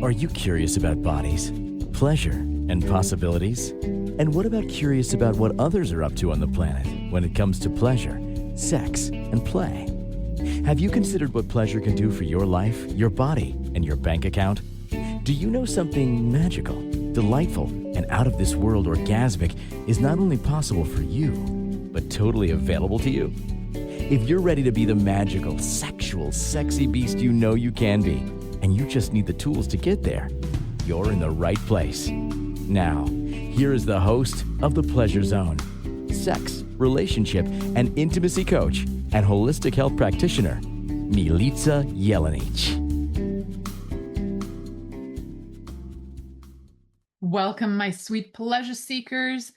Are you curious about bodies, pleasure, and possibilities? And what about curious about what others are up to on the planet when it comes to pleasure, sex, and play? Have you considered what pleasure can do for your life, your body, and your bank account? Do you know something magical, delightful, and out of this world orgasmic is not only possible for you, but totally available to you? If you're ready to be the magical, sexual, sexy beast you know you can be, and you just need the tools to get there, you're in the right place. Now, here is the host of The Pleasure Zone, sex, relationship, and intimacy coach and holistic health practitioner, Milica Jelenic. Welcome, my sweet pleasure seekers.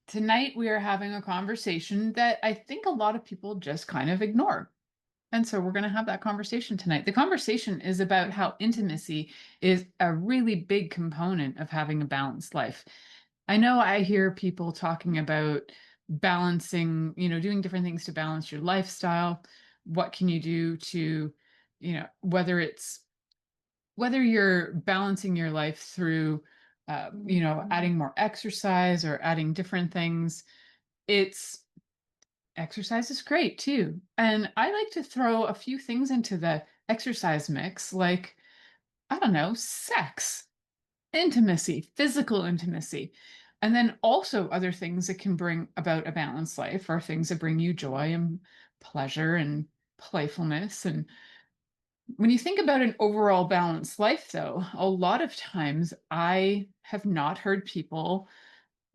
Tonight, we are having a conversation that I think a lot of people just kind of ignore. And so we're going to have that conversation tonight. The conversation is about how intimacy is a really big component of having a balanced life. I know I hear people talking about balancing, doing different things to balance your lifestyle. What can you do to, whether you're balancing your life through adding more exercise or adding different things. Exercise is great too. And I like to throw a few things into the exercise mix, like, I don't know, sex, intimacy, physical intimacy. And then also other things that can bring about a balanced life are things that bring you joy and pleasure and playfulness. And when you think about an overall balanced life, though, a lot of times I have not heard people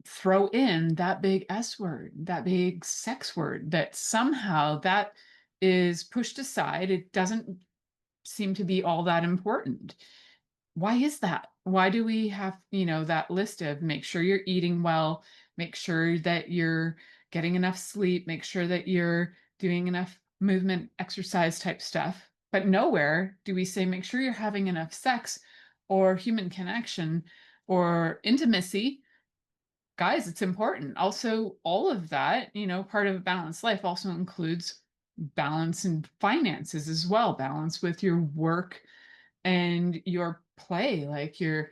throw in that big S word, that big sex word, that somehow that is pushed aside. It doesn't seem to be all that important. Why is that? Why do we have, that list of make sure you're eating well, make sure that you're getting enough sleep, make sure that you're doing enough movement, exercise type stuff. But nowhere do we say make sure you're having enough sex or human connection or intimacy. Guys, it's important. Also, all of that, part of a balanced life also includes balance in finances as well, balance with your work and your play, like your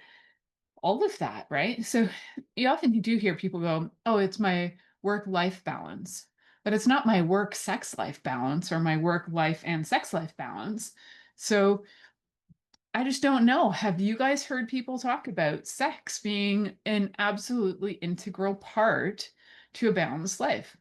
all of that, right? So you often do hear people go, oh, it's my work-life balance, but it's not my work-sex life balance or my work-life and sex life balance. So I just don't know. Have you guys heard people talk about sex being an absolutely integral part to a balanced life?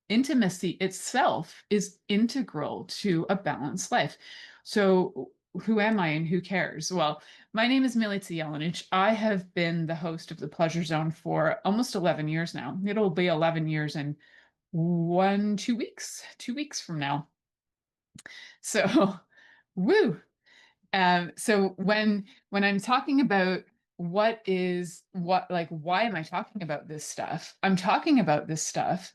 Intimacy itself is integral to a balanced life. So who am I and who cares? Well, my name is Milica Jelenic. I have been the host of The Pleasure Zone for almost 11 years now. It'll be 11 years in 2 weeks from now. So, woo. So when I'm talking about why am I talking about this stuff? I'm talking about this stuff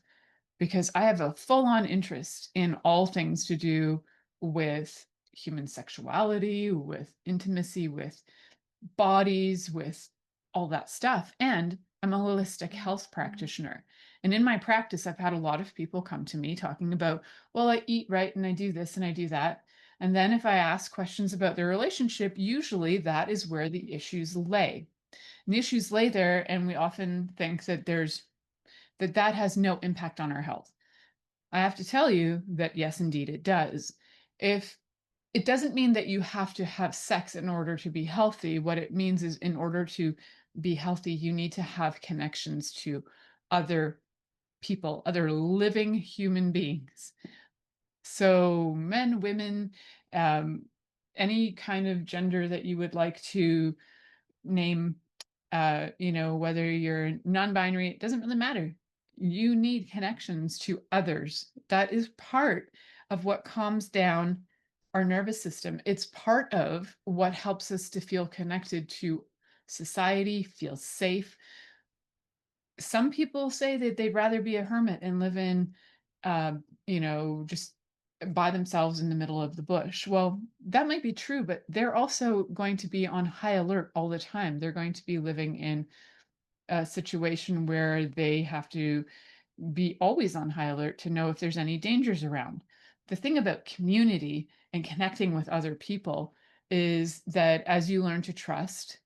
because I have a full-on interest in all things to do with human sexuality, with intimacy, with bodies, with all that stuff. And I'm a holistic health practitioner. And in my practice, I've had a lot of people come to me talking about, well, I eat right and I do this and I do that. And then if I ask questions about their relationship, usually that is where the issues lay. And the issues lay there, and we often think that that has no impact on our health. I have to tell you that yes, indeed, it does. If It doesn't mean that you have to have sex in order to be healthy. What it means is in order to be healthy, you need to have connections to other people, other living human beings. So men, women, any kind of gender that you would like to name, whether you're non-binary, it doesn't really matter. You need connections to others. That is part of what calms down our nervous system. It's part of what helps us to feel connected to society, feel safe. Some people say that they'd rather be a hermit and live in, just by themselves in the middle of the bush. Well, that might be true, but they're also going to be on high alert all the time. They're going to be living in a situation where they have to be always on high alert to know if there's any dangers around. The thing about community and connecting with other people is that as you learn to trust,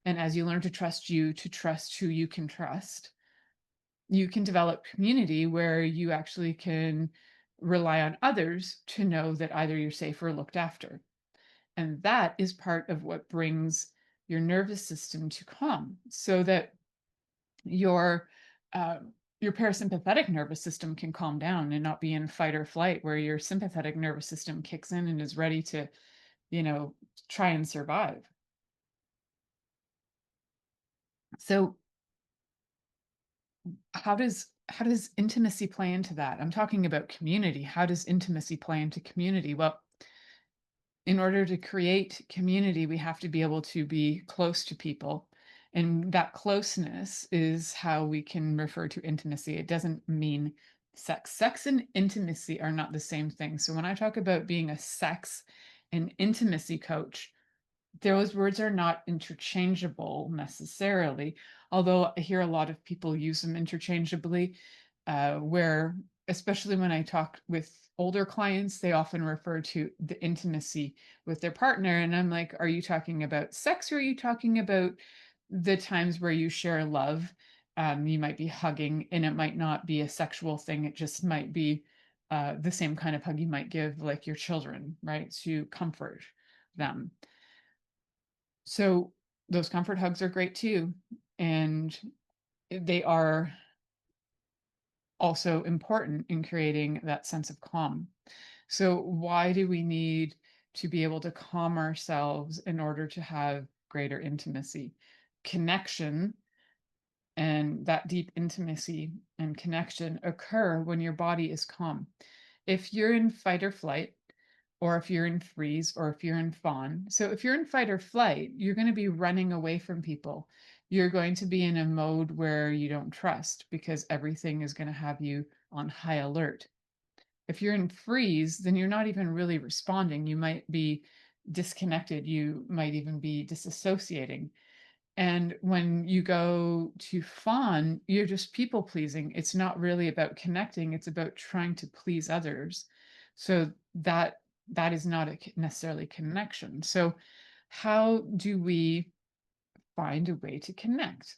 and as you learn to trust you, to trust who you trust, you can develop community where you actually can rely on others to know that either you're safe or looked after. And that is part of what brings your nervous system to calm, so that your uh, your parasympathetic nervous system can calm down and not be in fight or flight, where your sympathetic nervous system kicks in and is ready to, you know, try and survive. So how does intimacy play into that? I'm talking about community. How does intimacy play into community? Well, in order to create community, we have to be able to be close to people. And that closeness is how we can refer to intimacy. It doesn't mean sex. Sex and intimacy are not the same thing. So when I talk about being a sex and intimacy coach, those words are not interchangeable necessarily, although I hear a lot of people use them interchangeably, where, especially when I talk with older clients, they often refer to the intimacy with their partner. And I'm like, are you talking about sex, or are you talking about the times where you share love? You might be hugging, and it might not be a sexual thing. It just might be the same kind of hug you might give like your children, right? To comfort them. So those comfort hugs are great too. And they are also important in creating that sense of calm. So, why do we need to be able to calm ourselves in order to have greater intimacy? Connection, and that deep intimacy and connection occur when your body is calm. If you're in fight or flight, or if you're in freeze, or if you're in fawn. So if you're in fight or flight, you're going to be running away from people. You're going to be in a mode where you don't trust, because everything is going to have you on high alert. If you're in freeze, then you're not even really responding. You might be disconnected. You might even be disassociating. And when you go to fawn, you're just people pleasing. It's not really about connecting, it's about trying to please others. So that is not necessarily connection. So how do we find a way to connect?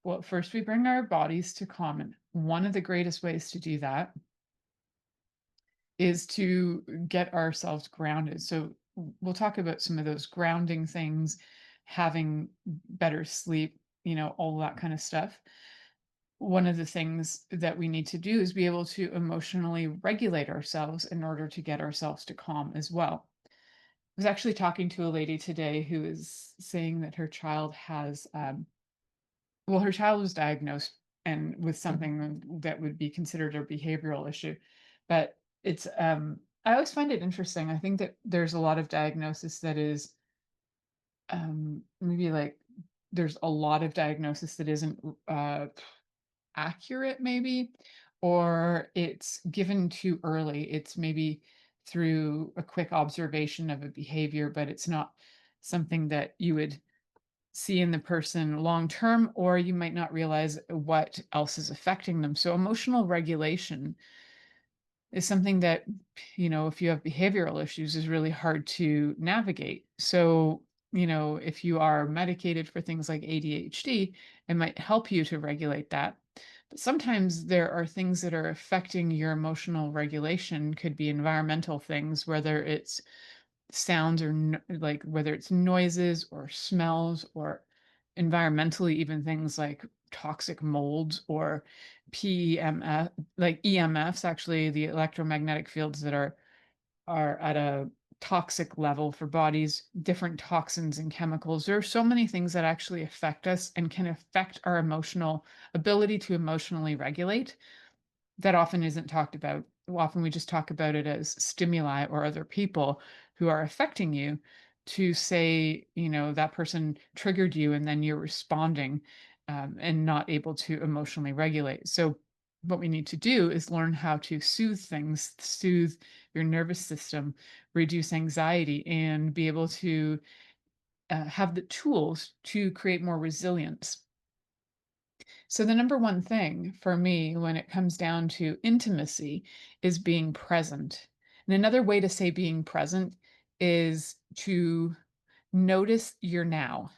Well, first we bring our bodies to calm. One of the greatest ways to do that is to get ourselves grounded. So we'll talk about some of those grounding things, having better sleep, all that kind of stuff. One of the things that we need to do is be able to emotionally regulate ourselves in order to get ourselves to calm as well. I was actually talking to a lady today who is saying that her child has, well, her child was diagnosed and with something that would be considered a behavioral issue, but it's I always find it interesting. I think that there's a lot of diagnosis that is maybe like there's a lot of diagnosis that isn't accurate, maybe, or it's given too early. It's maybe through a quick observation of a behavior, but it's not something that you would see in the person long term, or you might not realize what else is affecting them. So, emotional regulation is something that, if you have behavioral issues, is really hard to navigate. So, if you are medicated for things like ADHD, it might help you to regulate that. But sometimes there are things that are affecting your emotional regulation, could be environmental things, whether it's sounds or like whether it's noises or smells, or environmentally, even things like toxic molds or PEMF, like EMFs, actually the electromagnetic fields that are at a toxic level for bodies, different toxins and chemicals. There are so many things that actually affect us and can affect our emotional ability to emotionally regulate, that often isn't talked about. Often we just talk about it as stimuli or other people who are affecting you, to say, that person triggered you and then you're responding, and not able to emotionally regulate. So, what we need to do is learn how to soothe things, soothe your nervous system, reduce anxiety, and be able to have the tools to create more resilience. So, the number one thing for me when it comes down to intimacy is being present. And another way to say being present is to Notice your now.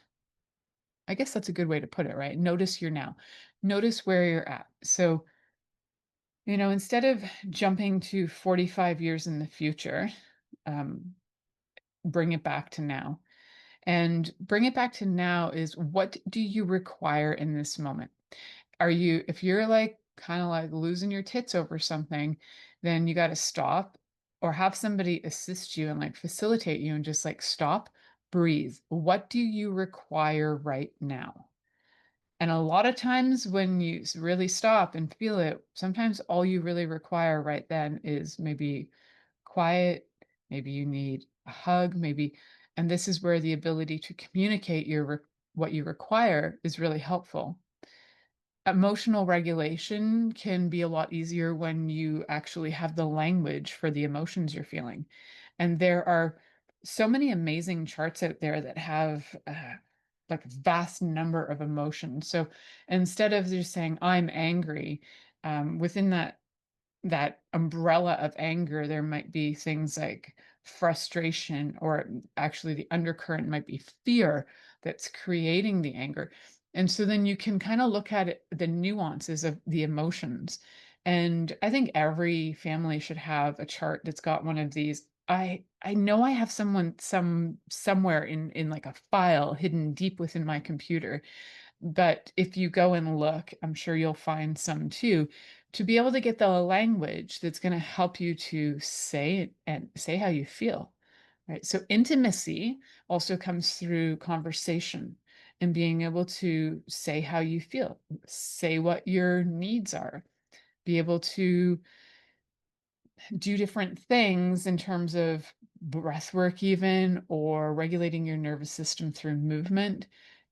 I guess that's a good way to put it, right? Notice your now. Notice where you're at. So, instead of jumping to 45 years in the future, um, bring it back to now. And bring it back to now is, what do you require in this moment? If you're like kind of like losing your tits over something, then you got to stop or have somebody assist you and like facilitate you and just like stop, breathe. What do you require right now? And a lot of times when you really stop and feel it, sometimes all you really require right then is maybe quiet, maybe you need a hug, maybe, and this is where the ability to communicate what you require is really helpful. Emotional regulation can be a lot easier when you actually have the language for the emotions you're feeling. And there are so many amazing charts out there that have like a vast number of emotions. So instead of just saying, I'm angry, within that umbrella of anger, there might be things like frustration, or actually the undercurrent might be fear that's creating the anger. And so then you can kind of look at it, the nuances of the emotions. And I think every family should have a chart that's got one of these. I know I have somewhere in like a file hidden deep within my computer, but if you go and look, I'm sure you'll find some too, to be able to get the language that's going to help you to say it and say how you feel. Right. So intimacy also comes through conversation and being able to say how you feel, say what your needs are, be able to do different things in terms of breath work, even, or regulating your nervous system through movement,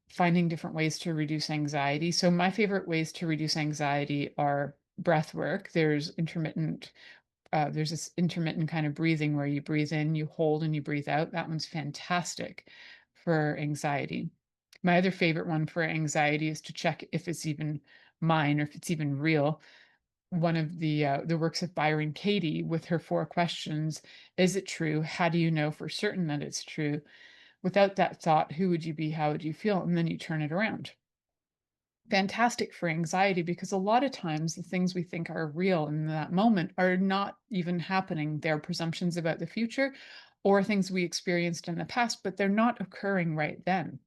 finding different ways to reduce anxiety. So, my favorite ways to reduce anxiety are breath work. There's this intermittent kind of breathing where you breathe in, you hold, and you breathe out. That one's fantastic for anxiety. My other favorite one for anxiety is to check if it's even mine or if it's even real. One of the works of Byron Katie with her four questions: is it true? How do you know for certain that it's true? Without that thought, who would you be? How would you feel? And then you turn it around. Fantastic for anxiety, because a lot of times the things we think are real in that moment are not even happening. They're presumptions about the future or things we experienced in the past, but they're not occurring right then.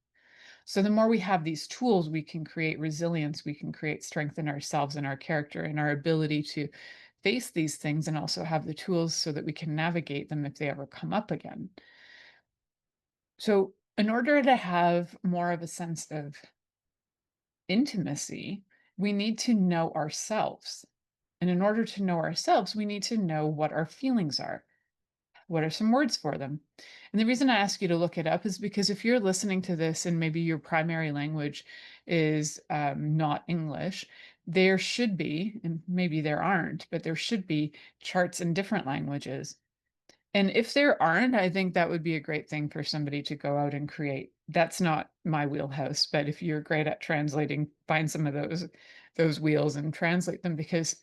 So the more we have these tools, we can create resilience, we can create strength in ourselves and our character and our ability to face these things, and also have the tools so that we can navigate them if they ever come up again. So in order to have more of a sense of intimacy, we need to know ourselves. And in order to know ourselves, we need to know what our feelings are. What are some words for them? And the reason I ask you to look it up is because if you're listening to this and maybe your primary language is not English, there should be, and maybe there aren't, but there should be charts in different languages. And if there aren't, I think that would be a great thing for somebody to go out and create. That's not my wheelhouse, but if you're great at translating, find some of those wheels and translate them, because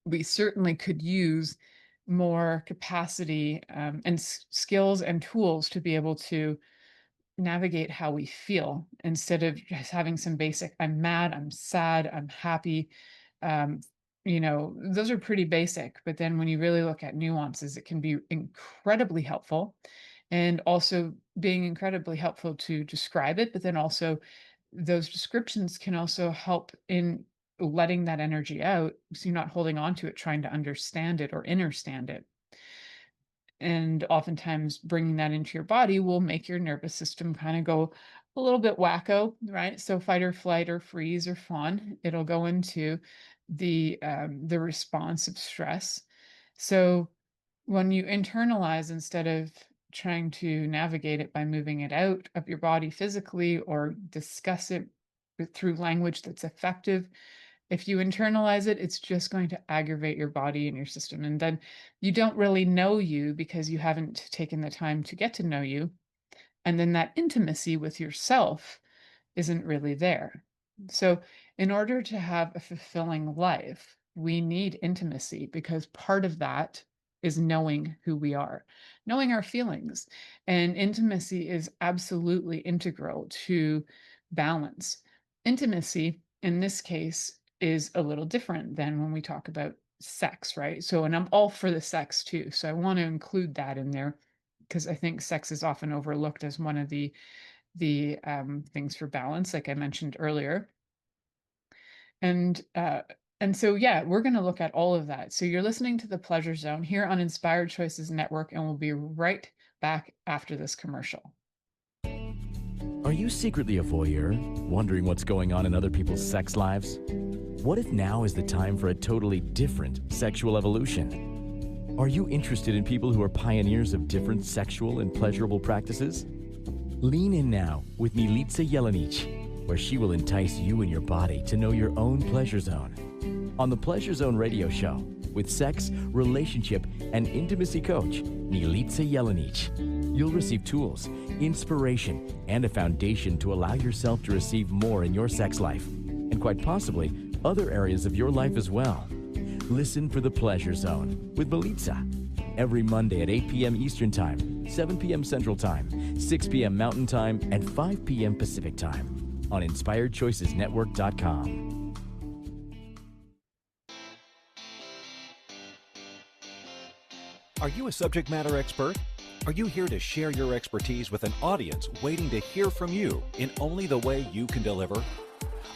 we certainly could use more capacity and skills and tools to be able to navigate how we feel, instead of just having some basic, I'm mad, I'm sad, I'm happy. Um, those are pretty basic, but then when you really look at nuances, it can be incredibly helpful, and also being incredibly helpful to describe it, but then also those descriptions can also help in letting that energy out, so you're not holding on to it, trying to understand it or understand it. And oftentimes bringing that into your body will make your nervous system kind of go a little bit wacko, right? So fight or flight or freeze or fawn, it'll go into the response of stress. So when you internalize, instead of trying to navigate it by moving it out of your body physically or discuss it through language that's effective, if you internalize it, it's just going to aggravate your body and your system. And then you don't really know you because you haven't taken the time to get to know you. And then that intimacy with yourself isn't really there. So, in order to have a fulfilling life, we need intimacy, because part of that is knowing who we are, knowing our feelings. And intimacy is absolutely integral to balance. Intimacy, in this case, is a little different than when we talk about sex, right? So, and I'm all for the sex too. So I want to include that in there because I think sex is often overlooked as one of the things for balance, like I mentioned earlier. And so yeah, we're going to look at all of that. So you're listening to the Pleasure Zone here on Inspired Choices Network, and we'll be right back after this commercial. Are you secretly a voyeur, wondering what's going on in other people's sex lives? What if now is the time for a totally different sexual evolution? Are you interested in people who are pioneers of different sexual and pleasurable practices? Lean in now with Milica Jelenic, where she will entice you and your body to know your own pleasure zone. On the Pleasure Zone radio show, with sex, relationship, and intimacy coach, Milica Jelenic, you'll receive tools, inspiration, and a foundation to allow yourself to receive more in your sex life, and quite possibly other areas of your life as well. Listen for the Pleasure Zone with Milica every Monday at 8 p.m. Eastern Time, 7 p.m. Central Time, 6 p.m. Mountain Time, and 5 p.m. Pacific Time on InspiredChoicesNetwork.com. Are you a subject matter expert? Are you here to share your expertise with an audience waiting to hear from you in only the way you can deliver?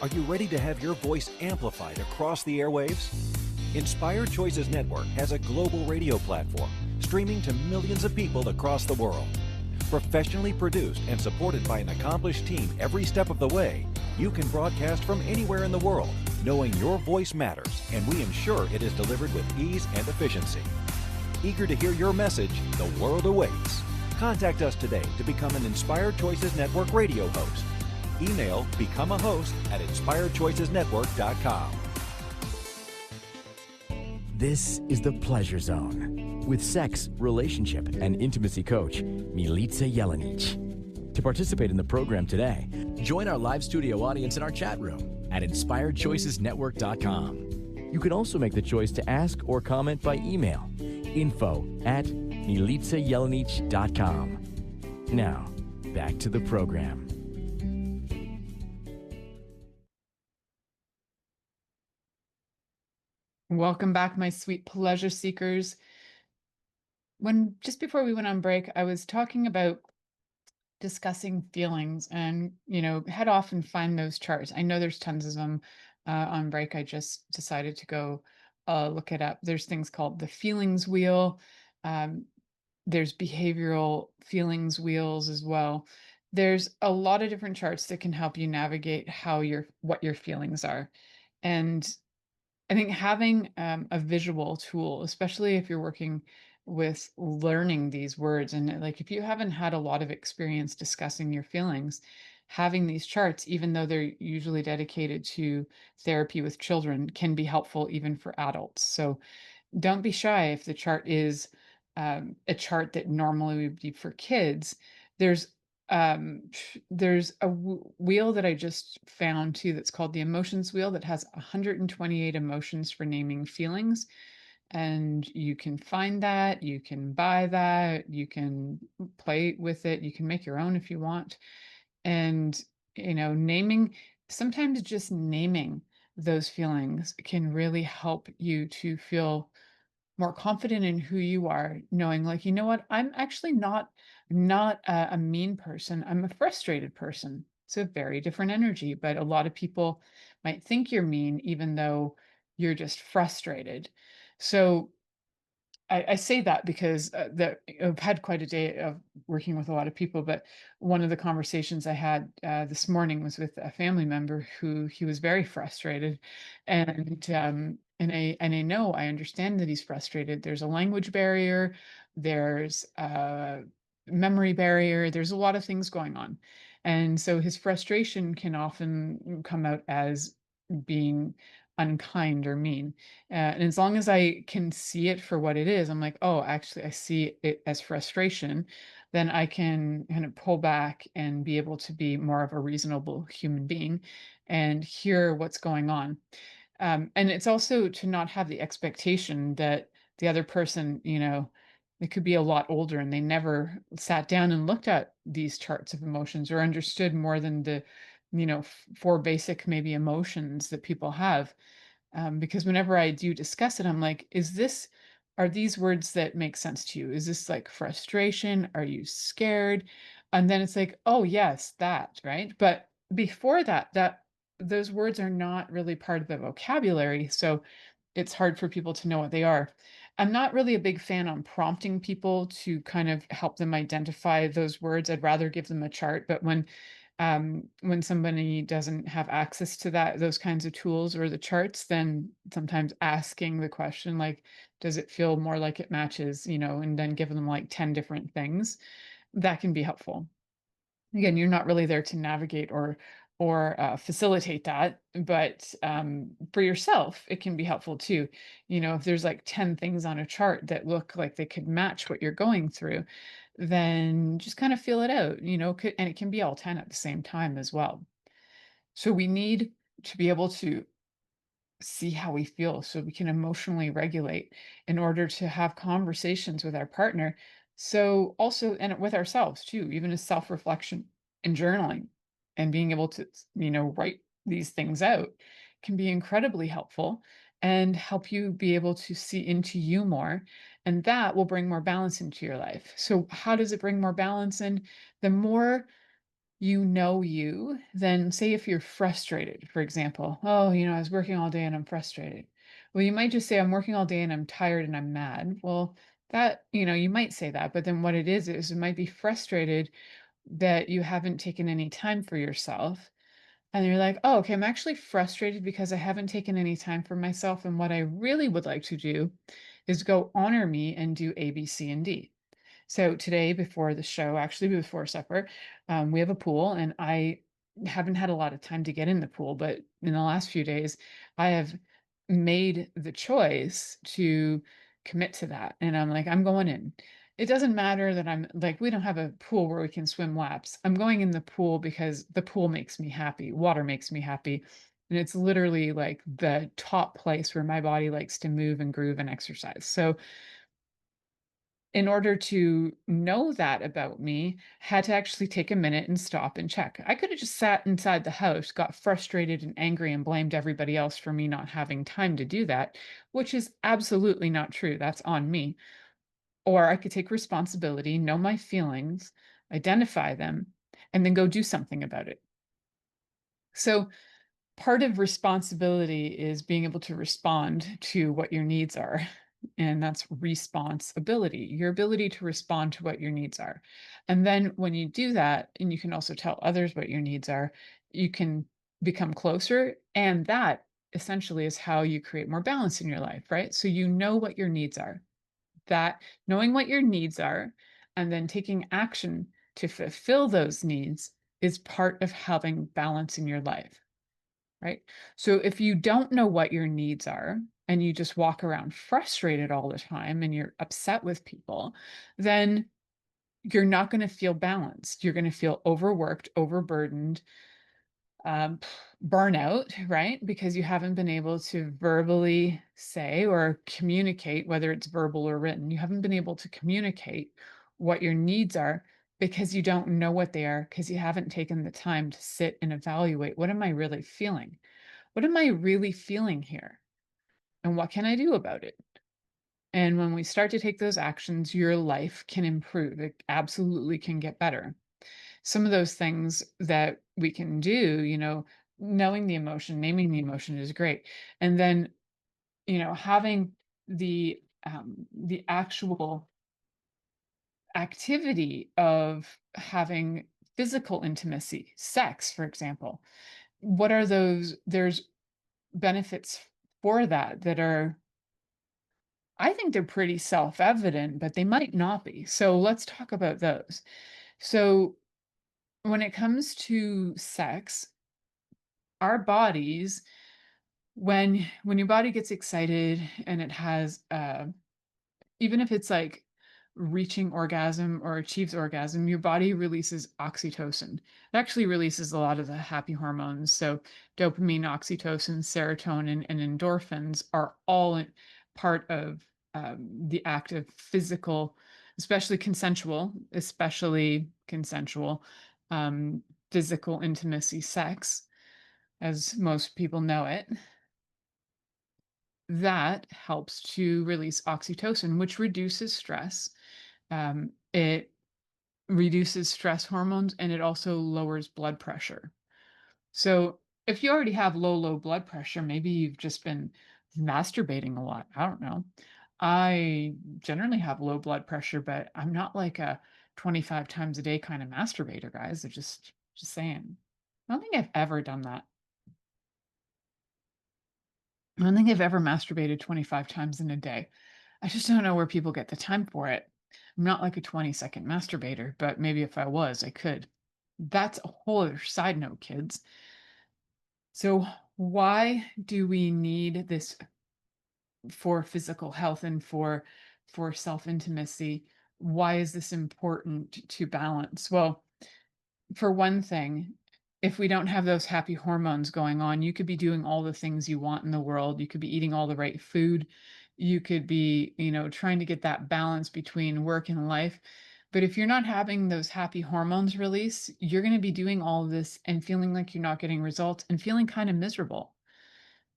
Are you ready to have your voice amplified across the airwaves? Inspired Choices Network has a global radio platform streaming to millions of people across the world. Professionally produced and supported by an accomplished team every step of the way, you can broadcast from anywhere in the world, knowing your voice matters, and we ensure it is delivered with ease and efficiency. Eager to hear your message, the world awaits. Contact us today to become an Inspired Choices Network radio host. Email become a host at inspiredchoicesnetwork.com. This is the Pleasure Zone with sex, relationship, and intimacy coach, Milica Jelenic. To participate in the program today, join our live studio audience in our chat room at InspiredChoicesNetwork.com. You can also make the choice to ask or comment by email, info@milicajelenic.com. Now, back to the program. Welcome back, my sweet pleasure seekers. Just before we went on break, I was talking about discussing feelings and, head off and find those charts. I know there's tons of them on break. I just decided to go look it up. There's things called the feelings wheel. There's behavioral feelings wheels as well. There's a lot of different charts that can help you navigate what your feelings are. And I think having a visual tool, especially if you're working with learning these words, and like if you haven't had a lot of experience discussing your feelings, having these charts, even though they're usually dedicated to therapy with children, can be helpful even for adults. So don't be shy if the chart is a chart that normally would be for kids. There's there's a wheel that I just found too that's called the emotions wheel that has 128 emotions for naming feelings. And you can find that, you can buy that, you can play with it, you can make your own if you want. And, sometimes just naming those feelings can really help you to feel more confident in who you are, knowing like, you know what, I'm actually not a mean person. I'm a frustrated person. It's a very different energy, but a lot of people might think you're mean, even though you're just frustrated. So I say that because I've had quite a day of working with a lot of people, but one of the conversations I had this morning was with a family member who he was very frustrated, and I understand that he's frustrated. There's a language barrier, there's a memory barrier, there's a lot of things going on, and so his frustration can often come out as being unkind or mean. And as long as I can see it for what it is, I'm like, oh, actually, I see it as frustration, then I can kind of pull back and be able to be more of a reasonable human being and hear what's going on. And it's also to not have the expectation that the other person, they could be a lot older and they never sat down and looked at these charts of emotions or understood more than the, four basic maybe emotions that people have. Because whenever I do discuss it, I'm like, are these words that make sense to you? Is this like frustration? Are you scared? And then it's like, oh, yes, that, right? But before that, those words are not really part of the vocabulary. So it's hard for people to know what they are. I'm not really a big fan on prompting people to kind of help them identify those words. I'd rather give them a chart. But when somebody doesn't have access to those kinds of tools or the charts, then sometimes asking the question like, does it feel more like it matches, and then give them like 10 different things, that can be helpful. Again, you're not really there to navigate or facilitate that, but for yourself, it can be helpful too. If there's like 10 things on a chart that look like they could match what you're going through, then just kind of feel it out, and it can be all 10 at the same time as well. So we need to be able to see how we feel so we can emotionally regulate in order to have conversations with our partner. So also, and with ourselves too, even as self-reflection and journaling and being able to, write these things out can be incredibly helpful and help you be able to see into you more. And that will bring more balance into your life. So how does it bring more balance in? The more you, then say if you're frustrated, for example, oh, I was working all day and I'm frustrated. Well, you might just say, I'm working all day and I'm tired and I'm mad. Well, that, you might say that, but then what it is it might be frustrated that you haven't taken any time for yourself. And you're like, oh, okay, I'm actually frustrated because I haven't taken any time for myself. And what I really would like to do is go honor me and do A, B, C, and D. So today, before the show, actually before supper, we have a pool, and I haven't had a lot of time to get in the pool, but in the last few days, I have made the choice to commit to that. And I'm like, I'm going in. It doesn't matter that I'm like, we don't have a pool where we can swim laps. I'm going in the pool because the pool makes me happy. Water makes me happy. And it's literally like the top place where my body likes to move and groove and exercise. So in order to know that about me, had to actually take a minute and stop and check. I could have just sat inside the house, got frustrated and angry, and blamed everybody else for me not having time to do that, which is absolutely not true. That's on me. Or I could take responsibility, know my feelings, identify them, and then go do something about it. So part of responsibility is being able to respond to what your needs are. And that's responsibility, your ability to respond to what your needs are. And then when you do that, and you can also tell others what your needs are, you can become closer. And that essentially is how you create more balance in your life, right? So you know what your needs are. That knowing what your needs are and then taking action to fulfill those needs is part of having balance in your life. Right? So if you don't know what your needs are and you just walk around frustrated all the time and you're upset with people, then you're not going to feel balanced. You're going to feel overworked, overburdened, um, burnout, right? Because you haven't been able to verbally say or communicate, whether it's verbal or written, you haven't been able to communicate what your needs are because you don't know what they are, because you haven't taken the time to sit and evaluate, what am I really feeling? What am I really feeling here? And what can I do about it? And when we start to take those actions, your life can improve. It absolutely can get better. Some of those things that we can do, knowing the emotion, naming the emotion is great. And then, having the actual activity of having physical intimacy, sex, for example. What are those? There's benefits for that are, I think they're pretty self-evident, but they might not be. So let's talk about those. So when it comes to sex, our bodies, when your body gets excited and it has even if it's like reaching orgasm or achieves orgasm, your body releases oxytocin. It actually releases a lot of the happy hormones. So dopamine, oxytocin, serotonin, and endorphins are all part of the act of physical, especially consensual, um, physical intimacy, sex, as most people know it, that helps to release oxytocin, which reduces stress. It reduces stress hormones and it also lowers blood pressure. So if you already have low blood pressure, maybe you've just been masturbating a lot. I don't know. I generally have low blood pressure, but I'm not like a 25 times a day kind of masturbator, guys. They're just saying. I don't think I've ever done that. I don't think I've ever masturbated 25 times in a day. I just don't know where people get the time for it. I'm not like a 20-second masturbator, but maybe if I was, I could. That's a whole other side note, kids. So, why do we need this for physical health and for self-intimacy? Why is this important to balance? Well, for one thing, if we don't have those happy hormones going on, you could be doing all the things you want in the world. You could be eating all the right food. You could be, trying to get that balance between work and life. But if you're not having those happy hormones release, you're going to be doing all of this and feeling like you're not getting results and feeling kind of miserable.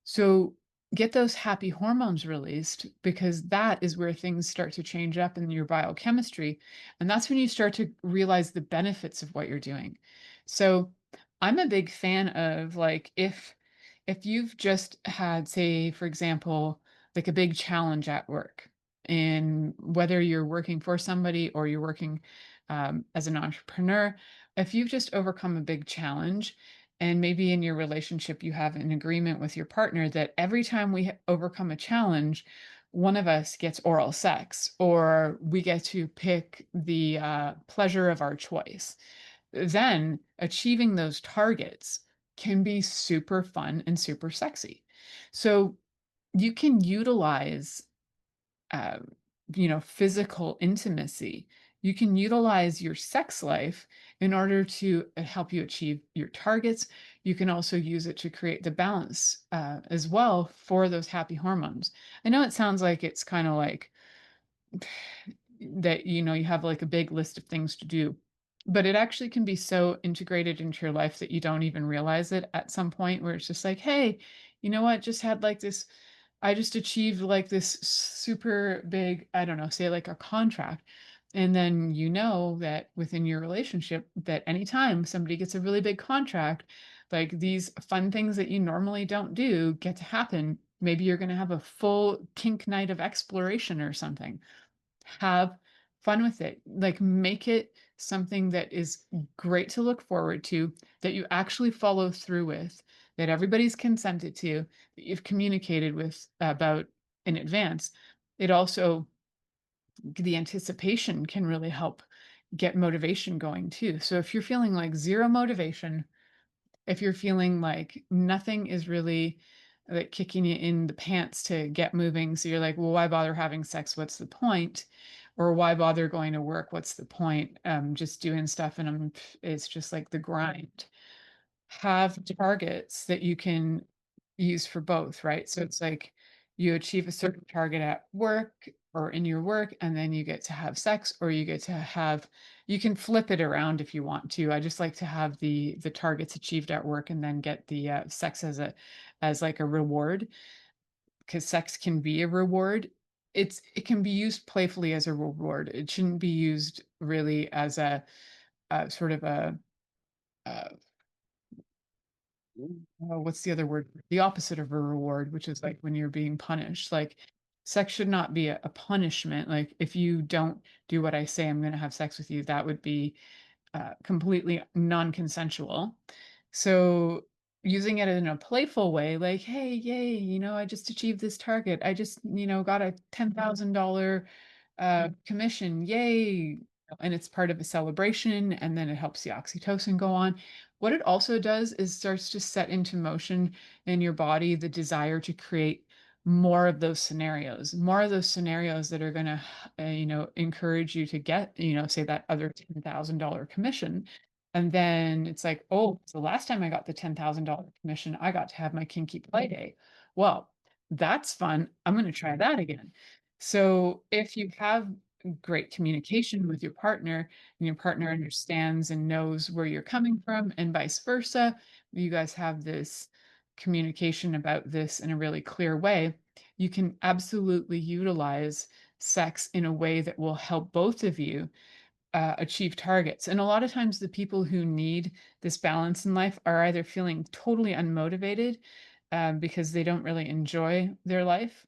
So get those happy hormones released because that is where things start to change up in your biochemistry. And that's when you start to realize the benefits of what you're doing. So I'm a big fan of like if you've just had, say, for example, like a big challenge at work, and whether you're working for somebody or you're working as an entrepreneur, if you've just overcome a big challenge, and maybe in your relationship, you have an agreement with your partner that every time we overcome a challenge, one of us gets oral sex, or we get to pick the pleasure of our choice. Then achieving those targets can be super fun and super sexy. So you can utilize uh, physical intimacy. You can utilize your sex life in order to help you achieve your targets. You can also use it to create the balance as well for those happy hormones. I know it sounds like it's kind of like that, you have like a big list of things to do, but it actually can be so integrated into your life that you don't even realize it at some point where it's just like, hey, you know what? Just had like this, I just achieved like this super big, I don't know, say like a contract. And then you know that within your relationship, that anytime somebody gets a really big contract, like these fun things that you normally don't do get to happen. Maybe you're going to have a full kink night of exploration or something. Have fun with it. Like make it something that is great to look forward to, that you actually follow through with, that everybody's consented to, that you've communicated with about in advance. It also, the anticipation can really help get motivation going too. So if you're feeling like zero motivation, if you're feeling like nothing is really like kicking you in the pants to get moving, so you're like, well, why bother having sex? What's the point? Or why bother going to work? What's the point? Just doing stuff and it's just like the grind. Have targets that you can use for both, right? So it's like you achieve a certain target at work or in your work, and then you get to have sex, or you get to have, you can flip it around if you want to. I just like to have the targets achieved at work and then get the sex as like a reward, because sex can be a reward. It can be used playfully as a reward. It shouldn't be used really as a sort of a what's the other word? The opposite of a reward, which is like when you're being punished. Like sex should not be a punishment. Like if you don't do what I say, I'm going to have sex with you, that would be completely non-consensual. So using it in a playful way, like, hey, yay, I just achieved this target. I just, got a $10,000 commission, yay. And it's part of a celebration, and then it helps the oxytocin go on. What it also does is starts to set into motion in your body the desire to create more of those scenarios that are going to, encourage you to get, say that other $10,000 commission. And then it's like, oh, so last time I got the $10,000 commission, I got to have my kinky play day. Well, that's fun. I'm going to try that again. So if you have great communication with your partner and your partner understands and knows where you're coming from and vice versa, you guys have this communication about this in a really clear way, you can absolutely utilize sex in a way that will help both of you achieve targets. And a lot of times, the people who need this balance in life are either feeling totally unmotivated because they don't really enjoy their life,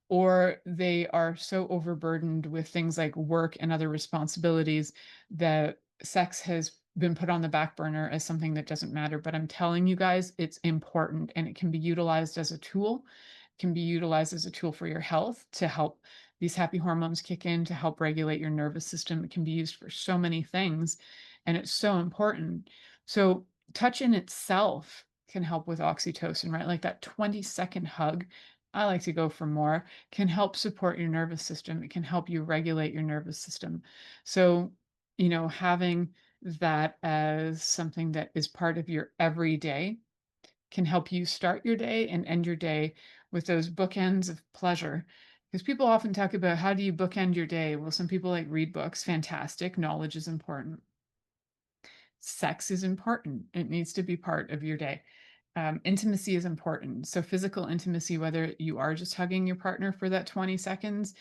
or they are so overburdened with things like work and other responsibilities that sex has been put on the back burner as something that doesn't matter. But I'm telling you guys, it's important and it can be utilized as a tool, can be utilized as a tool for your health to help these happy hormones kick in to help regulate your nervous system. It can be used for so many things, and it's so important. So, touch in itself can help with oxytocin, right? Like that 20-second hug. I like to go for more, can help support your nervous system. It can help you regulate your nervous system. So, having that as something that is part of your everyday can help you start your day and end your day with those bookends of pleasure. Because people often talk about how do you bookend your day? Well, some people like read books, fantastic. Knowledge is important. Sex is important. It needs to be part of your day. Intimacy is important. So, physical intimacy, whether you are just hugging your partner for that 20 seconds,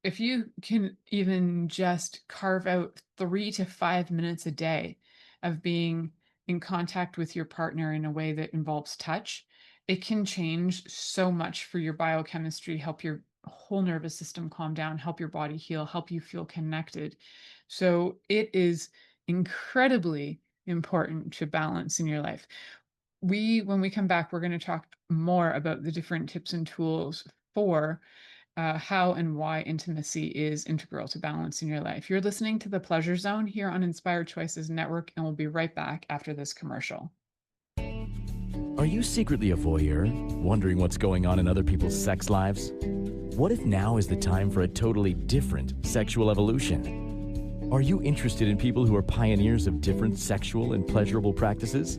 if you can even just carve out 3 to 5 minutes a day of being in contact with your partner in a way that involves touch, it can change so much for your biochemistry, help your whole nervous system calm down, help your body heal, help you feel connected. So it is incredibly important to balance in your life. When we come back, we're going to talk more about the different tips and tools for how and why intimacy is integral to balance in your life. You're listening to The Pleasure Zone here on Inspired Choices Network, and we'll be right back after this commercial. Are you secretly a voyeur, wondering what's going on in other people's sex lives? What if now is the time for a totally different sexual evolution? Are you interested in people who are pioneers of different sexual and pleasurable practices?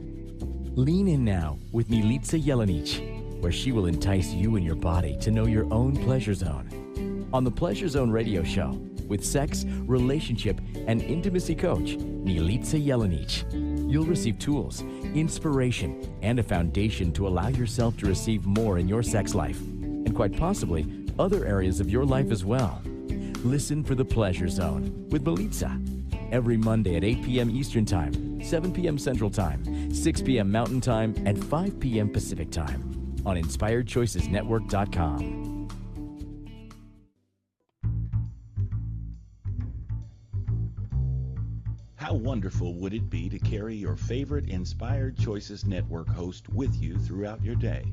Lean in now with Milica Jelenic, where she will entice you and your body to know your own pleasure zone. On the Pleasure Zone radio show, with sex, relationship, and intimacy coach, Milica Jelenic, you'll receive tools, inspiration, and a foundation to allow yourself to receive more in your sex life, and quite possibly other areas of your life as well. Listen for the Pleasure Zone with Milica every Monday at 8 p.m. Eastern Time, 7 p.m. Central Time, 6 p.m. Mountain Time, and 5 p.m. Pacific Time on InspiredChoicesNetwork.com. How wonderful would it be to carry your favorite Inspired Choices Network host with you throughout your day?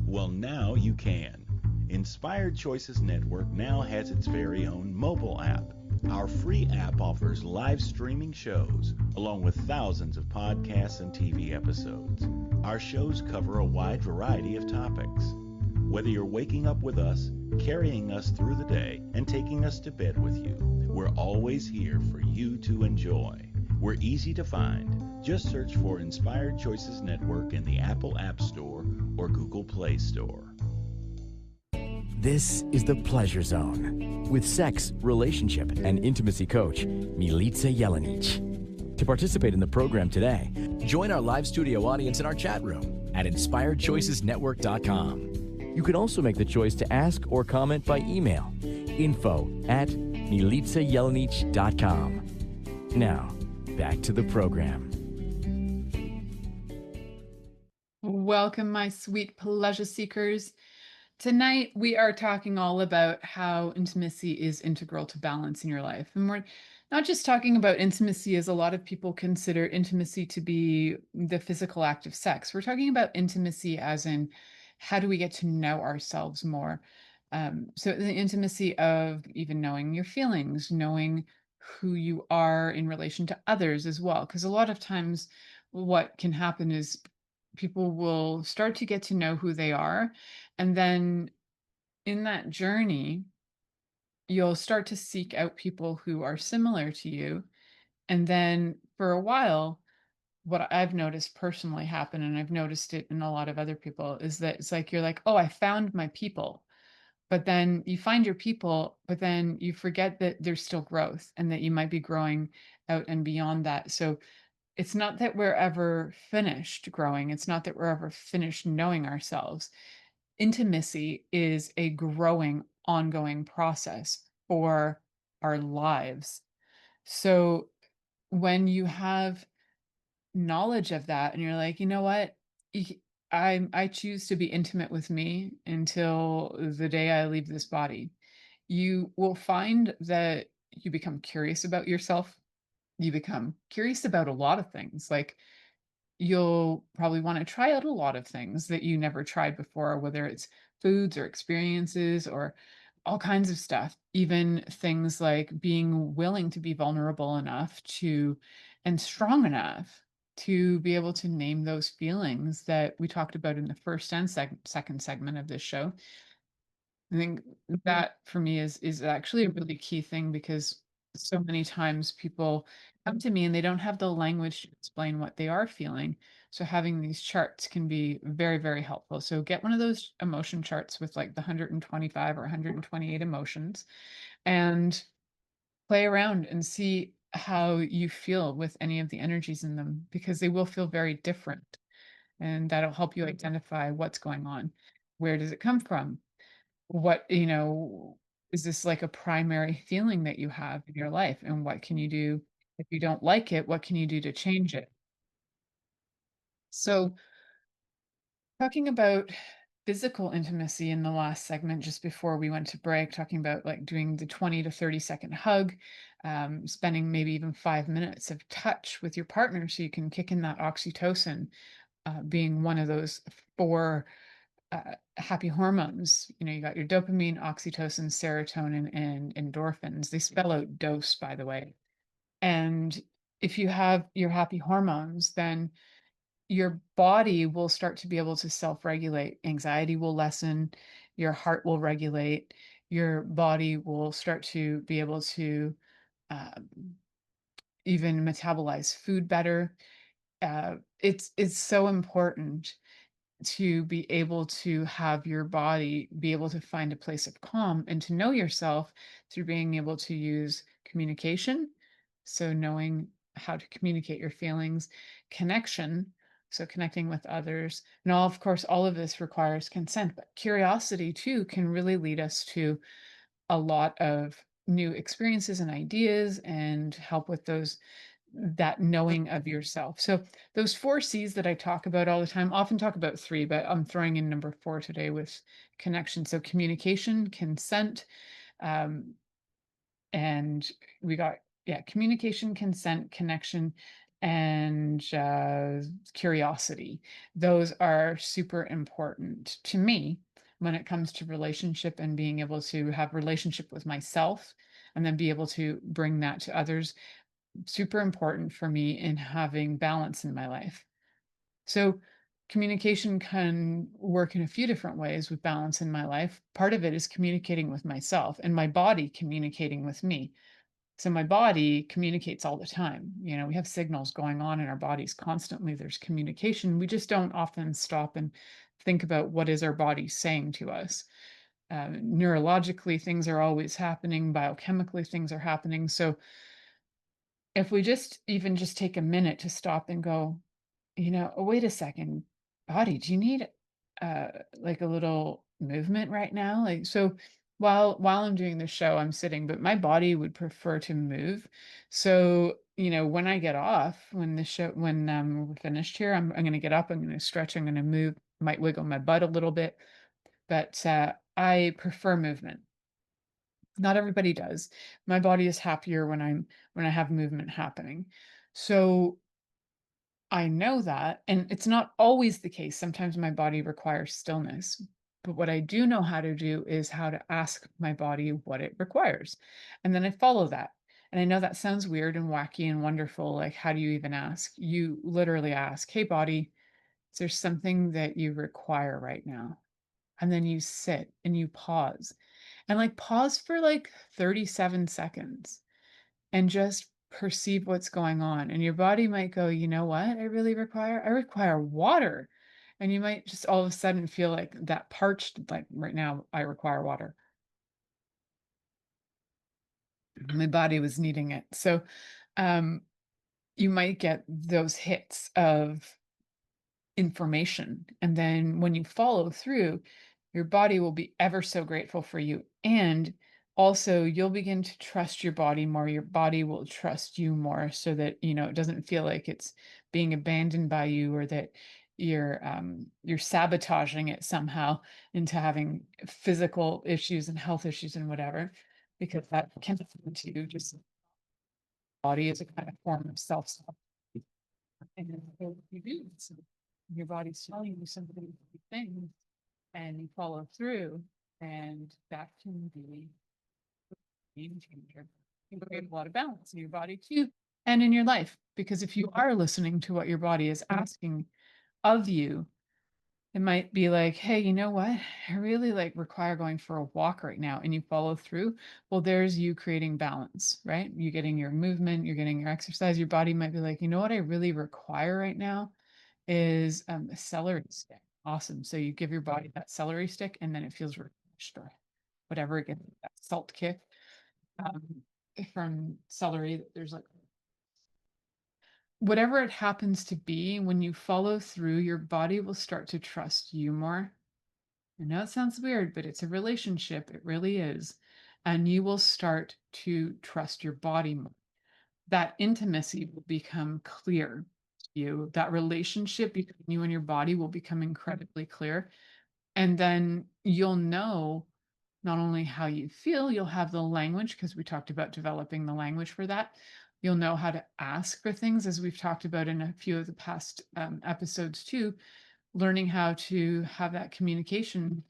Well, now you can. Inspired Choices Network now has its very own mobile app. Our free app offers live streaming shows, along with thousands of podcasts and TV episodes. Our shows cover a wide variety of topics. Whether you're waking up with us, carrying us through the day, and taking us to bed with you, we're always here for you to enjoy. We're easy to find. Just search for Inspired Choices Network in the Apple App Store or Google Play Store. This is the Pleasure Zone with sex, relationship, and intimacy coach, Milica Jelenic. To participate in the program today, join our live studio audience in our chat room at InspiredChoicesNetwork.com. You can also make the choice to ask or comment by email, info@MilicaJelenic.com. Now, back to the program. Welcome, my sweet pleasure seekers. Tonight, we are talking all about how intimacy is integral to balance in your life. And we're not just talking about intimacy as a lot of people consider intimacy to be the physical act of sex. We're talking about intimacy as in how do we get to know ourselves more? So the intimacy of even knowing your feelings, knowing who you are in relation to others as well. Because a lot of times what can happen is people will start to get to know who they are. And then in that journey, you'll start to seek out people who are similar to you. And then for a while, what I've noticed personally happen, and I've noticed it in a lot of other people, is that it's like you're like, oh, I found my people. But then you find your people, but then you forget that there's still growth and that you might be growing out and beyond that. So it's not that we're ever finished growing. It's not that we're ever finished knowing ourselves. Intimacy is a growing, ongoing process for our lives. So when you have knowledge of that and you're like, you know what? I choose to be intimate with me until the day I leave this body. You will find that you become curious about yourself. You become curious about a lot of things. Like you'll probably want to try out a lot of things that you never tried before, whether it's foods or experiences or all kinds of stuff, even things like being willing to be vulnerable enough to and strong enough to be able to name those feelings that we talked about in the first and second segment of this show. I think that for me is actually a really key thing because so many times people come to me and they don't have the language to explain what they are feeling. So having these charts can be very, very helpful. So get one of those emotion charts with like the 125 or 128 emotions and play around and see how you feel with any of the energies in them because they will feel very different. And that'll help you identify what's going on. Where does it come from? What, is this like a primary feeling that you have in your life? And what can you do if you don't like it? What can you do to change it? So, talking about physical intimacy in the last segment, just before we went to break, talking about like doing the 20 to 30-second hug, spending maybe even 5 minutes of touch with your partner so you can kick in that oxytocin, being one of those four happy hormones. You got your dopamine, oxytocin, serotonin, and endorphins. They spell out dose, by the way. And if you have your happy hormones, then your body will start to be able to self-regulate. Anxiety will lessen, your heart will regulate, your body will start to be able to um, even metabolize food better. It's so important to be able to have your body be able to find a place of calm and to know yourself through being able to use communication. So, knowing how to communicate your feelings, connection. So, connecting with others. And of course, all of this requires consent, but curiosity too can really lead us to a lot of new experiences and ideas and help with that knowing of yourself. So those four C's that I talk about all the time, often talk about three, but I'm throwing in number four today with connection. So communication, consent, um, and we got, yeah, communication, consent, connection, and curiosity. Those are super important to me when it comes to relationship and being able to have relationship with myself and then be able to bring that to others. Super important for me in having balance in my life. So, communication can work in a few different ways with balance in my life. Part of it is communicating with myself and my body communicating with me. So, my body communicates all the time. We have signals going on in our bodies constantly. There's communication. We just don't often stop and think about what is our body saying to us. Neurologically, things are always happening. Biochemically, things are happening. So, if we just take a minute to stop and go, "Oh, wait a second, body, do you need like a little movement right now?" Like so while I'm doing the show, I'm sitting, but my body would prefer to move. So, when I get off, when we're finished here, I'm gonna get up, I'm gonna stretch, I'm gonna move, might wiggle my butt a little bit, but I prefer movement. Not everybody does. My body is happier when I have movement happening. So I know that, and it's not always the case. Sometimes my body requires stillness. But what I do know how to do is how to ask my body what it requires. And then I follow that. And I know that sounds weird and wacky and wonderful. Like, how do you even ask? You literally ask, "Hey, body, is there something that you require right now?" And then you sit and you pause and like pause for like 37 seconds and just perceive what's going on. And your body might go, "You know what? I require water." And you might just all of a sudden feel like that parched, like right now, I require water. My body was needing it. So um, you might get those hits of information. And then when you follow through, your body will be ever so grateful for you. And also, you'll begin to trust your body more. Your body will trust you more so that, it doesn't feel like it's being abandoned by you or that you're sabotaging it somehow into having physical issues and health issues and whatever, because that can happen to just body is a kind of form of self. And then what you do, so your body's telling you some really big things and you follow through, and that can be a game changer. You can create a lot of balance in your body too and in your life. Because if you are listening to what your body is asking of you, it might be like, hey, you know what? I really require going for a walk right now. And you follow through. Well, there's you creating balance, right? You're getting your movement, you're getting your exercise. Your body might be like, you know what I really require right now is a celery stick. Awesome. So you give your body that celery stick and then it feels refreshed or whatever, it gets that salt kick um, from celery. There's whatever it happens to be, when you follow through, your body will start to trust you more. I know it sounds weird, but it's a relationship. It really is. And you will start to trust your body more. That intimacy will become clear to you. That relationship between you and your body will become incredibly clear. And then you'll know not only how you feel, you'll have the language, because we talked about developing the language for that. You'll know how to ask for things, as we've talked about in a few of the past episodes too, learning how to have that communication,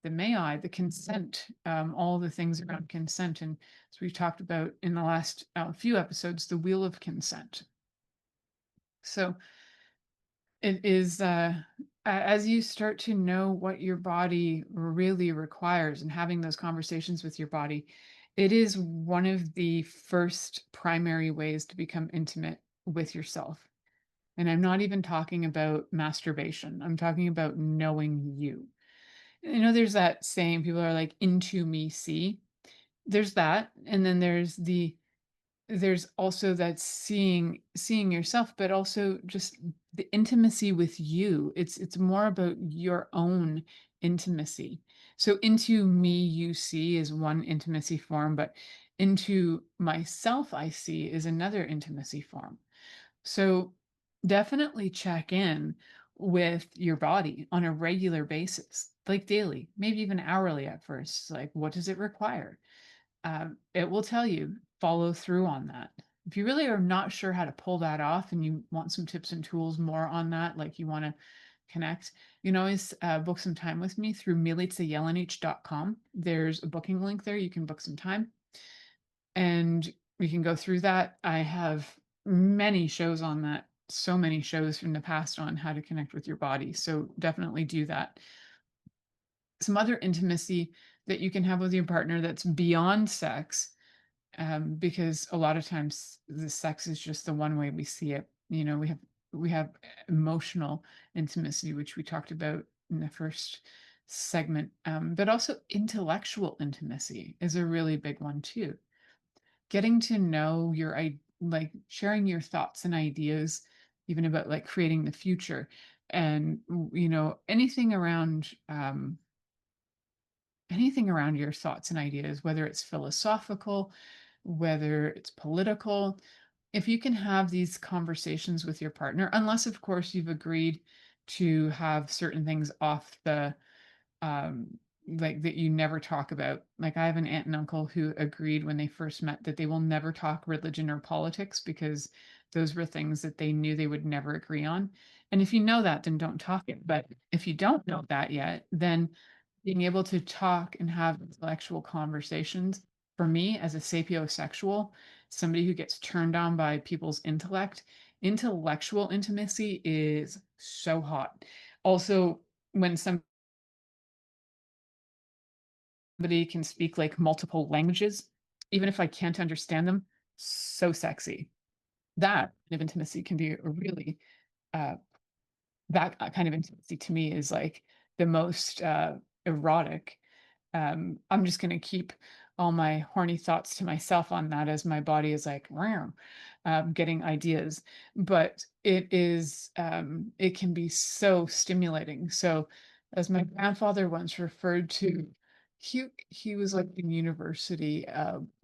the may I, the consent, all the things around consent. And as we talked about in the last few episodes, the wheel of consent. So it is, as you start to know what your body really requires and having those conversations with your body, it is one of the first primary ways to become intimate with yourself. And I'm not even talking about masturbation. I'm talking about knowing you. There's that saying, people are like, into me, see. There's that. And then there's also that seeing yourself, but also just the intimacy with you. It's more about your own intimacy. So into me you see is one intimacy form, but into myself I see is another intimacy form. So definitely check in with your body on a regular basis, like daily, maybe even hourly at first. Like, what does it require? It will tell you, follow through on that. If you really are not sure how to pull that off and you want some tips and tools more on that, like you want to connect, you can always book some time with me through milicajelenic.com. There's a booking link there. You can book some time and we can go through that. I have many shows on that, so many shows from the past on how to connect with your body. So definitely do that. Some other intimacy that you can have with your partner that's beyond sex, because a lot of times the sex is just the one way we see it. We have emotional intimacy, which we talked about in the first segment, but also intellectual intimacy is a really big one too. Getting to know like sharing your thoughts and ideas, even about like creating the future, and anything around your thoughts and ideas, whether it's philosophical, whether it's political. If you can have these conversations with your partner, unless of course you've agreed to have certain things off the um like that you never talk about. Like, I have an aunt and uncle who agreed when they first met that they will never talk religion or politics, because those were things that they knew they would never agree on. And if you know that, then don't talk it. But if you don't know that yet, then being able to talk and have intellectual conversations, for me as a sapiosexual, somebody who gets turned on by people's intellect, intellectual intimacy is so hot. Also, when somebody can speak like multiple languages, even if I can't understand them, so sexy. That kind of intimacy can be a really uh, that kind of intimacy to me is like the most erotic. I'm just going to keep all my horny thoughts to myself on that as my body is like "Meow," getting ideas. But it can be so stimulating. So, as my grandfather once referred to, he was like in university,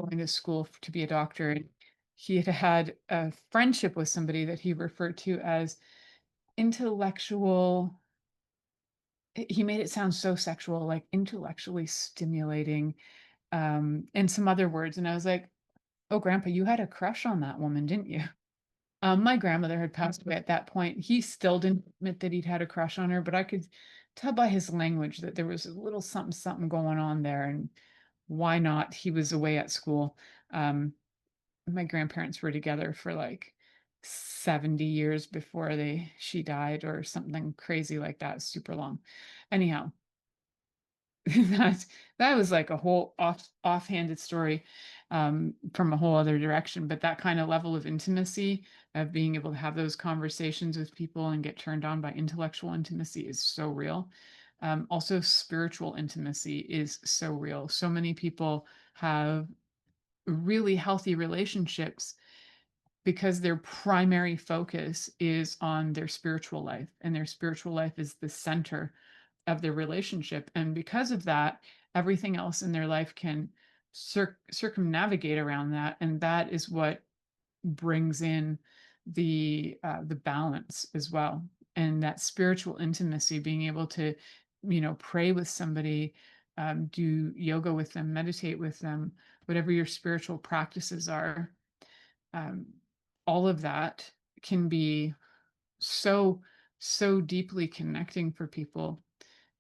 going to school to be a doctor, and he had had a friendship with somebody that he referred to as intellectual. He made it sound so sexual, like intellectually stimulating, and some other words. And I was like, "Oh, Grandpa, you had a crush on that woman, didn't you?" My grandmother had passed away at that point. He still didn't admit that he'd had a crush on her, but I could tell by his language that there was a little something, something going on there. And why not? He was away at school. Um, my grandparents were together for like 70 years before she died or something crazy like that, super long. Anyhow, that that was like a whole offhanded story, from a whole other direction. But that kind of level of intimacy, of being able to have those conversations with people and get turned on by intellectual intimacy, is so real. Also, spiritual intimacy is so real. So many people have really healthy relationships because their primary focus is on their spiritual life, and their spiritual life is the center of their relationship. And because of that, everything else in their life can circumnavigate around that. And that is what brings in the balance as well. And that spiritual intimacy, being able to, pray with somebody, do yoga with them, meditate with them, whatever your spiritual practices are, um, all of that can be so, so deeply connecting for people.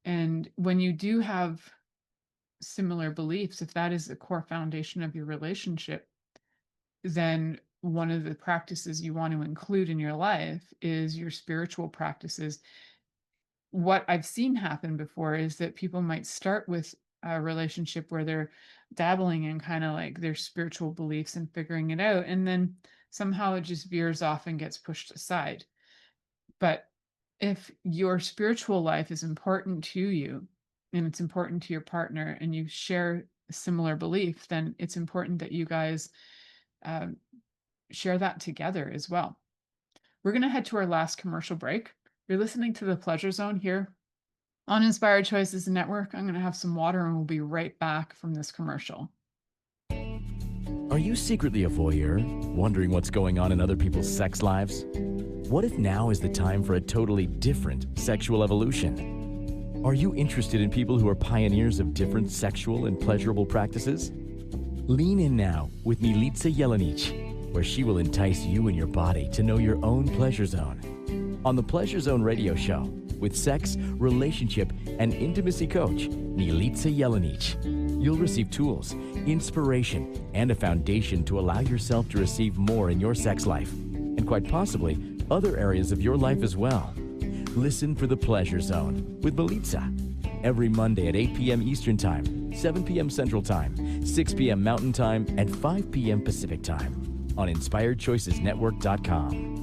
And when you do have similar beliefs, if that is the core foundation of your relationship, then one of the practices you want to include in your life is your spiritual practices. What I've seen happen before is that people might start with a relationship where they're dabbling in kind of like their spiritual beliefs and figuring it out, and then somehow it just veers off and gets pushed aside. But if your spiritual life is important to you, and it's important to your partner, and you share a similar belief, then it's important that you guys, um, share that together as well. We're going to head to our last commercial break. You're listening to the Pleasure Zone here on Inspired Choices Network. I'm going to have some water and we'll be right back from this commercial. Are you secretly a voyeur, wondering what's going on in other people's sex lives? What if now is the time for a totally different sexual evolution? Are you interested in people who are pioneers of different sexual and pleasurable practices? Lean in now with Milica Jelenic, where she will entice you and your body to know your own pleasure zone. On the Pleasure Zone radio show, with sex, relationship, and intimacy coach, Milica Jelenic, you'll receive tools, inspiration, and a foundation to allow yourself to receive more in your sex life, and quite possibly other areas of your life as well. Listen for the Pleasure Zone with Milica every Monday at 8 p.m. Eastern Time, 7 p.m. Central Time, 6 p.m. Mountain Time, and 5 p.m. Pacific Time on InspiredChoicesNetwork.com.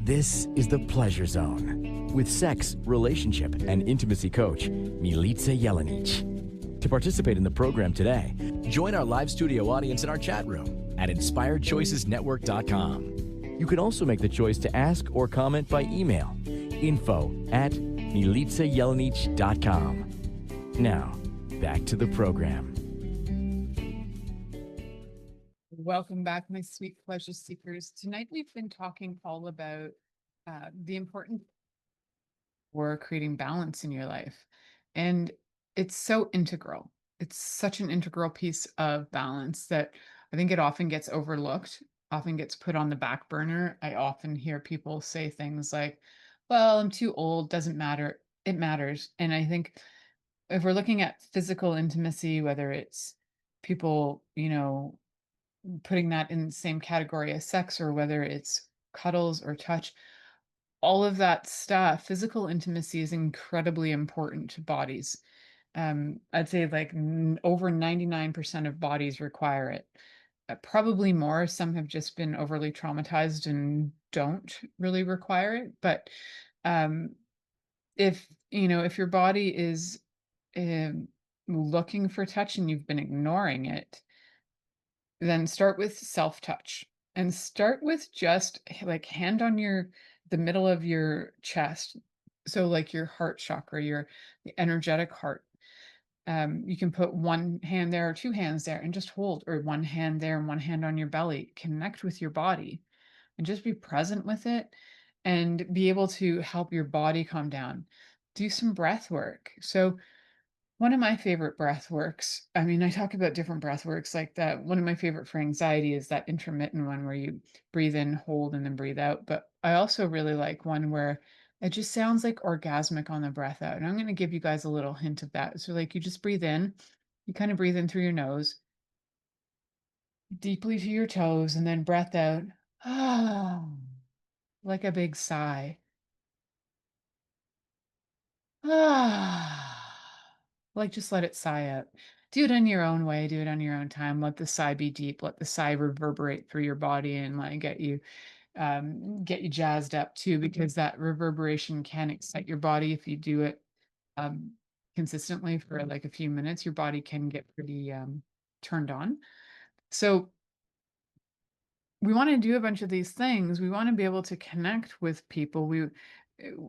This is the Pleasure Zone with sex, relationship, and intimacy coach, Milica Jelenic. To participate in the program today, join our live studio audience in our chat room at InspiredChoicesNetwork.com. You can also make the choice to ask or comment by email, info@MilicaJelenic.com. Now, back to the program. Welcome back, my sweet pleasure seekers. Tonight we've been talking all about the importance for creating balance in your life. And it's so integral. It's such an integral piece of balance that I think it often gets overlooked, often gets put on the back burner. I often hear people say things like, well, I'm too old, doesn't matter. It matters. And I think if we're looking at physical intimacy, whether it's people, putting that in the same category as sex, or whether it's cuddles or touch, all of that stuff, physical intimacy is incredibly important to bodies. I'd say like over 99% of bodies require it. Probably more. Some have just been overly traumatized and don't really require it. But um, if your body is um, looking for touch and you've been ignoring it, then start with self-touch and start with just like hand on the middle of your chest. So like your heart chakra, the energetic heart. You can put one hand there or two hands there and just hold, or one hand there and one hand on your belly. Connect with your body and just be present with it and be able to help your body calm down. Do some breath work. So one of my favorite breath works, I mean, I talk about different breath works like that. One of my favorite for anxiety is that intermittent one where you breathe in, hold, and then breathe out. But I also really like one where it just sounds like orgasmic on the breath out. And I'm going to give you guys a little hint of that. So, like, you just breathe in, you kind of breathe in through your nose, deeply to your toes, and then breath out, ah, like a big sigh. Ah, like just let it sigh out. Do it in your own way, do it on your own time. Let the sigh be deep, let the sigh reverberate through your body and like get you jazzed up too, because that reverberation can excite your body if you do it um consistently for like a few minutes. Your body can get pretty turned on. So we want to do a bunch of these things. We want to be able to connect with people.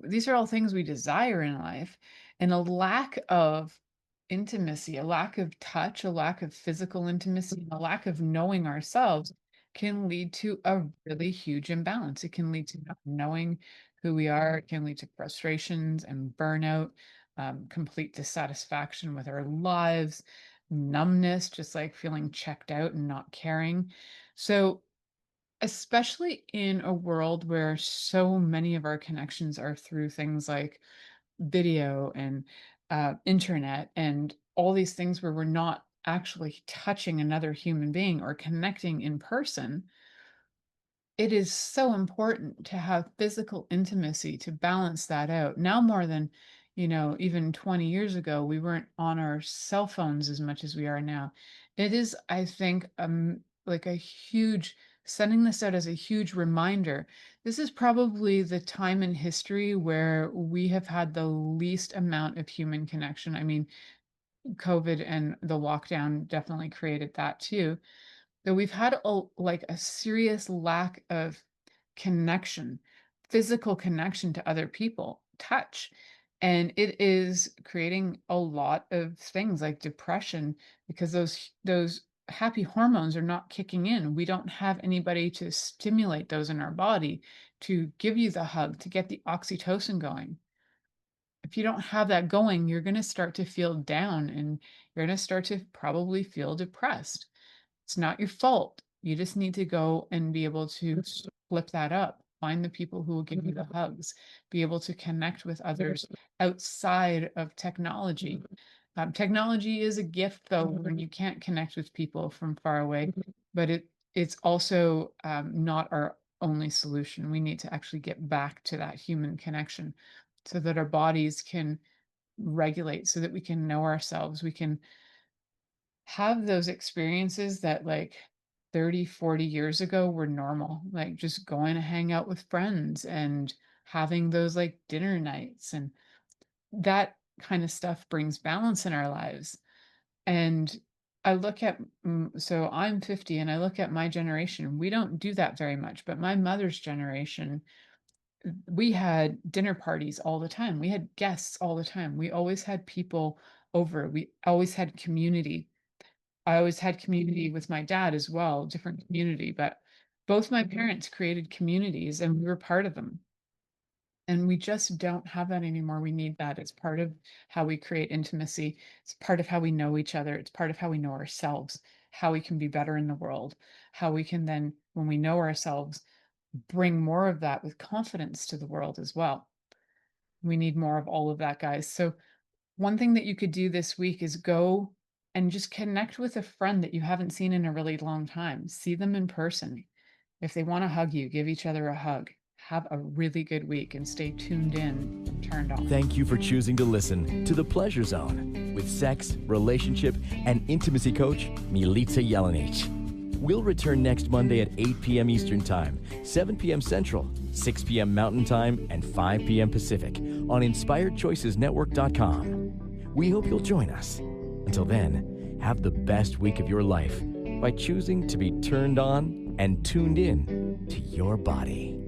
These are all things we desire in life, and a lack of intimacy, a lack of touch, a lack of physical intimacy, a lack of knowing ourselves can lead to a really huge imbalance. It can lead to not knowing who we are. It can lead to frustrations and burnout, complete dissatisfaction with our lives, numbness, just like feeling checked out and not caring. So especially in a world where so many of our connections are through things like video and internet and all these things where we're not actually touching another human being or connecting in person, it is so important to have physical intimacy to balance that out. Now more than, even 20 years ago, we weren't on our cell phones as much as we are now. It is, I think, like a huge, sending this out as a huge reminder. This is probably the time in history where we have had the least amount of human connection. I mean, COVID and the lockdown definitely created that too. So we've had a serious lack of connection, physical connection to other people, touch. And it is creating a lot of things like depression because those happy hormones are not kicking in. We don't have anybody to stimulate those in our body to give you the hug, to get the oxytocin going. If you don't have that going, you're going to start to feel down and you're going to start to probably feel depressed. It's not your fault. You just need to go and be able to flip that up. Find the people who will give you the hugs, be able to connect with others outside of technology. Technology is a gift, though, when you can't connect with people from far away, but it's also not our only solution. We need to actually get back to that human connection so that our bodies can regulate, so that we can know ourselves. We can have those experiences that like 30, 40 years ago were normal, like just going to hang out with friends and having those like dinner nights and that kind of stuff brings balance in our lives. And I look at, so I'm 50 and I look at my generation, we don't do that very much, but my mother's generation, we had dinner parties all the time. We had guests all the time. We always had people over. We always had community. I always had community with my dad as well, different community, but both my parents created communities and we were part of them. And we just don't have that anymore. We need that. It's part of how we create intimacy. It's part of how we know each other. It's part of how we know ourselves, how we can be better in the world, how we can then, when we know ourselves, bring more of that with confidence to the world as well. We need more of all of that, guys. So one thing that you could do this week is go and just connect with a friend that you haven't seen in a really long time. See them in person. If they want to hug you, give each other a hug. Have a really good week and stay tuned in and turned on. Thank you for choosing to listen to The Pleasure Zone with sex, relationship, and intimacy coach, Milica Jelenic. We'll return next Monday at 8 p.m. Eastern Time, 7 p.m. Central, 6 p.m. Mountain Time, and 5 p.m. Pacific on InspiredChoicesNetwork.com. We hope you'll join us. Until then, have the best week of your life by choosing to be turned on and tuned in to your body.